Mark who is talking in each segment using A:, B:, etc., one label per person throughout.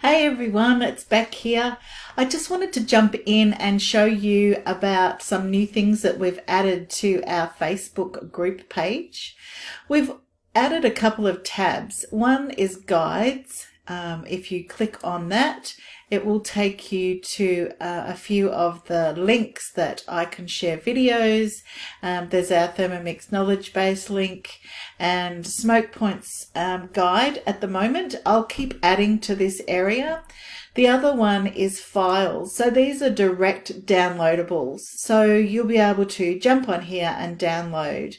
A: Hey everyone, it's Beck here. I just wanted to jump in and show you about some new things that we've added to our Facebook group page. We've added a couple of tabs. One is guides. If you click on that, it will take you to a few of the links that I can share videos. There's our Thermomix knowledge base link and smoke points guide at the moment. I'll keep adding to this area. The other one is files. So these are direct downloadables. So you'll be able to jump on here and download.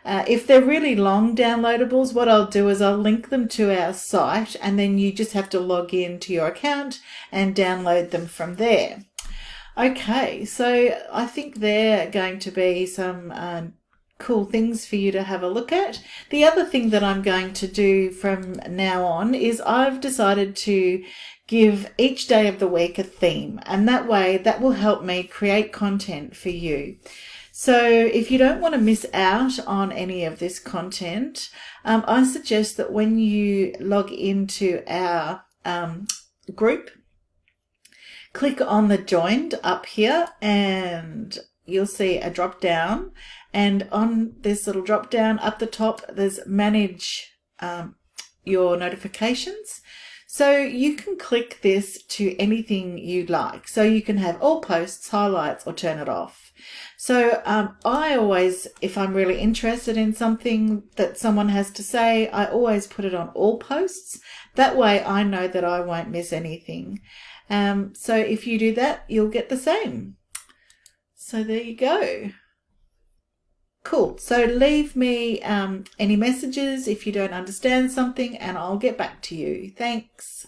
A: If they're really long downloadables, what I'll do is I'll link them to our site and then you just have to log in to your account and download them from there. Okay, so I think they're going to be some cool things for you to have a look at. The other thing that I'm going to do from now on is I've decided to give each day of the week a theme, and that way that will help me create content for you. So if you don't want to miss out on any of this content, I suggest that when you log into our group, click on the joined up here and you'll see a drop down, and on this little drop down up the top there's manage your notifications. So you can click this to anything you like. So you can have all posts, highlights, or turn it off. So I always, if I'm really interested in something that someone has to say, I always put it on all posts. That way I know that I won't miss anything. So if you do that, you'll get the same. So there you go. Cool. So leave me any messages if you don't understand something and I'll get back to you. Thanks.